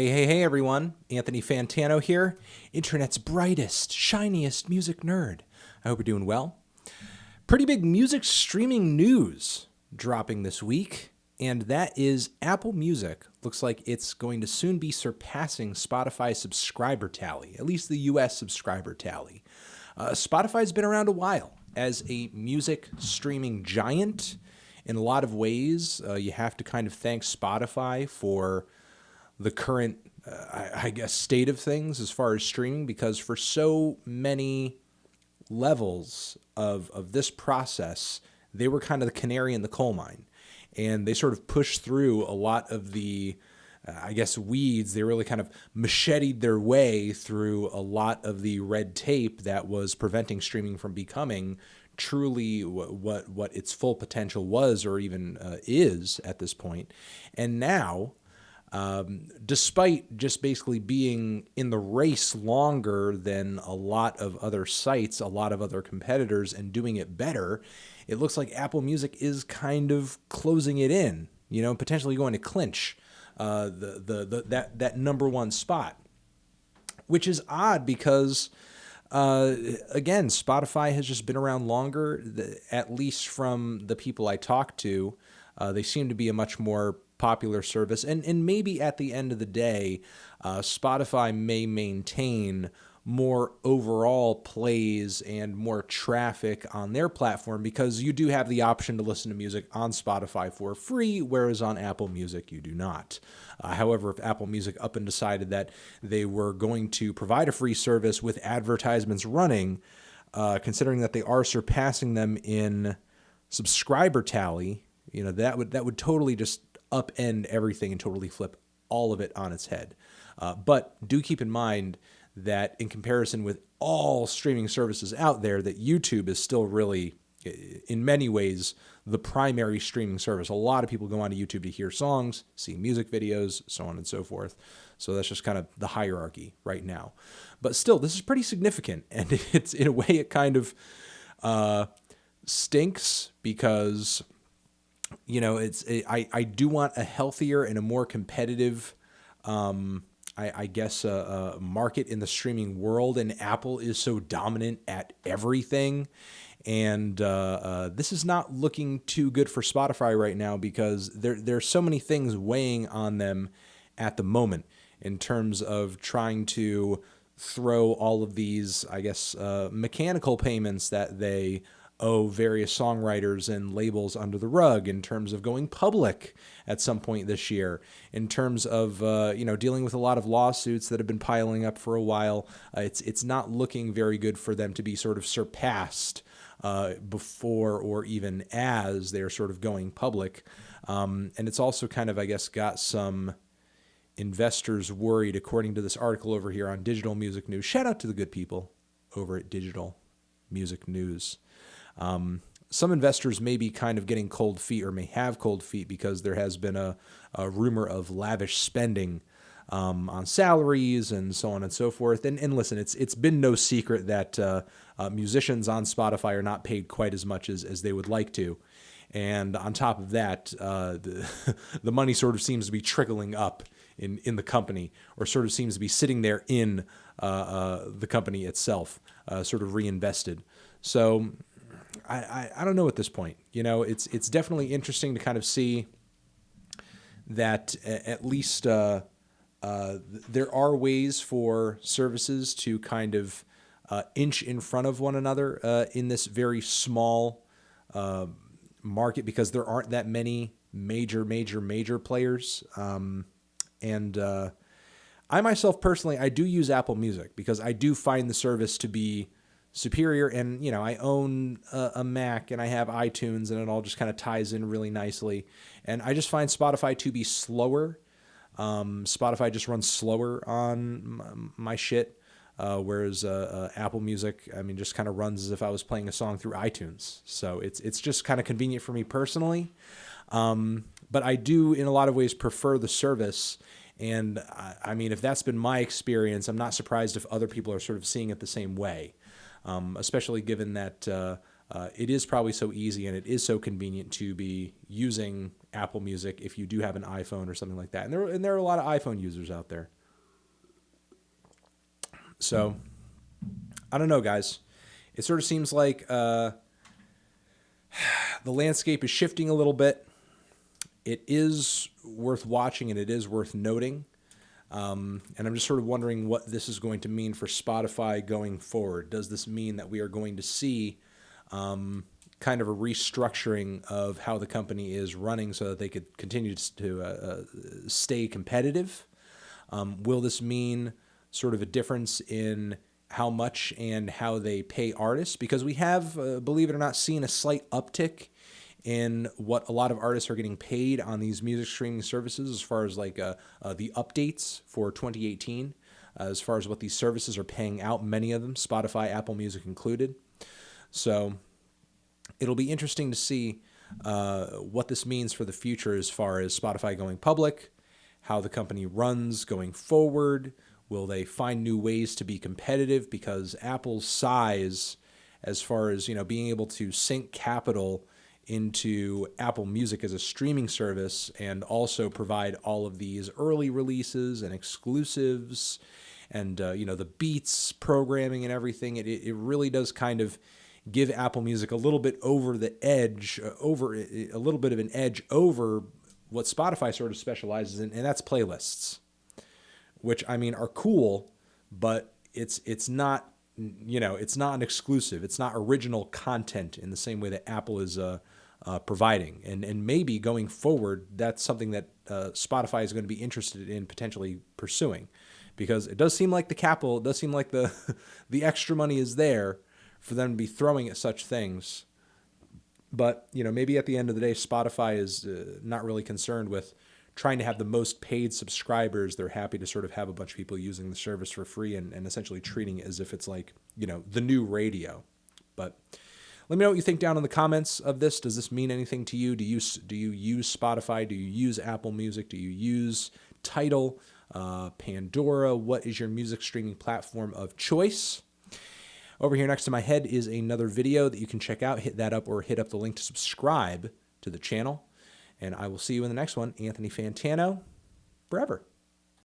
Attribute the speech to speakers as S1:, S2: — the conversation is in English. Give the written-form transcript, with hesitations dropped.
S1: Hey, everyone. Anthony Fantano here, internet's brightest, shiniest music nerd. I hope you're doing well. Pretty big music streaming news dropping this week, and that is Apple Music. Looks like it's going to soon be surpassing Spotify's subscriber tally, at least the US subscriber tally. Spotify's been around a while as a music streaming giant. In a lot of ways, you have to kind of thank Spotify for the current, I guess, state of things as far as streaming, because for so many levels of this process, they were kind of the canary in the coal mine. And they sort of pushed through a lot of the, I guess, weeds. They really kind of macheted their way through a lot of the red tape that was preventing streaming from becoming truly what its full potential was, or even is at this point. And now, despite just basically being in the race longer than a lot of other sites, a lot of other competitors, and doing it better, it looks like Apple Music is kind of closing it in, potentially going to clinch that number one spot, which is odd because, again, Spotify has just been around longer, at least from the people I talk to. They seem to be a much more popular service, and maybe at the end of the day, Spotify may maintain more overall plays and more traffic on their platform, because you do have the option to listen to music on Spotify for free, whereas on Apple Music you do not. However, if Apple Music up and decided that they were going to provide a free service with advertisements running, considering that they are surpassing them in subscriber tally, that would totally just upend everything and totally flip all of it on its head. But do keep in mind that in comparison with all streaming services out there, that YouTube is still really, in many ways, the primary streaming service. A lot of people go onto YouTube to hear songs, see music videos, so on and so forth. So that's just kind of the hierarchy right now. But still, this is pretty significant, and it's, in a way, it kind of stinks, because I do want a healthier and a more competitive, I guess, market in the streaming world, and Apple is so dominant at everything. And this is not looking too good for Spotify right now, because there's so many things weighing on them at the moment in terms of trying to throw all of these, I guess, mechanical payments that they owe various songwriters and labels under the rug, in terms of going public at some point this year, in terms of dealing with a lot of lawsuits that have been piling up for a while. It's not looking very good for them to be sort of surpassed before or even as they're sort of going public. And it's also kind of, I guess, got some investors worried, according to this article over here on Digital Music News. Shout out to the good people over at Digital Music News. Some investors may be kind of getting cold feet, or may have cold feet, because there has been a rumor of lavish spending on salaries and so on and so forth. And listen, it's been no secret that musicians on Spotify are not paid quite as much as they would like to. And on top of that, the money sort of seems to be trickling up in the company, or sort of seems to be sitting there in the company itself, sort of reinvested. So I don't know at this point. It's definitely interesting to kind of see that at least there are ways for services to kind of inch in front of one another in this very small market, because there aren't that many major players. And I myself personally, I do use Apple Music, because I do find the service to be superior. And, I own a Mac, and I have iTunes, and it all just kind of ties in really nicely. And I just find Spotify to be slower. Spotify just runs slower on my shit. Whereas Apple Music, just kind of runs as if I was playing a song through iTunes. So it's just kind of convenient for me personally. But I do, in a lot of ways, prefer the service. And if that's been my experience, I'm not surprised if other people are sort of seeing it the same way. Especially given that it is probably so easy and it is so convenient to be using Apple Music if you do have an iPhone or something like that. And there are a lot of iPhone users out there. So I don't know, guys. It sort of seems like the landscape is shifting a little bit. It is worth watching and it is worth noting. And I'm just sort of wondering what this is going to mean for Spotify going forward. Does this mean that we are going to see kind of a restructuring of how the company is running so that they could continue to stay competitive? Will this mean sort of a difference in how much and how they pay artists? Because we have, believe it or not, seen a slight uptick in what a lot of artists are getting paid on these music streaming services as far as like the updates for 2018, as far as what these services are paying out, many of them, Spotify, Apple Music included. So it'll be interesting to see what this means for the future as far as Spotify going public, how the company runs going forward. Will they find new ways to be competitive? Because Apple's size, as far as being able to sink capital into Apple Music as a streaming service and also provide all of these early releases and exclusives and the Beats programming and everything, it really does kind of give Apple Music a little bit over the edge, over a little bit of an edge over what Spotify sort of specializes in, and that's playlists, which are cool, but it's not it's not an exclusive. It's not original content in the same way that Apple is providing. And maybe going forward, that's something that Spotify is going to be interested in potentially pursuing, because it does seem like the capital, it does seem like the the extra money is there for them to be throwing at such things. But maybe at the end of the day, Spotify is not really concerned with trying to have the most paid subscribers. They're happy to sort of have a bunch of people using the service for free and essentially treating it as if it's like, the new radio. But let me know what you think down in the comments of this. Does this mean anything to you? Do you use Spotify? Do you use Apple Music? Do you use Tidal, Pandora? What is your music streaming platform of choice? Over here next to my head is another video that you can check out. Hit that up or hit up the link to subscribe to the channel. And I will see you in the next one. Anthony Fantano, forever.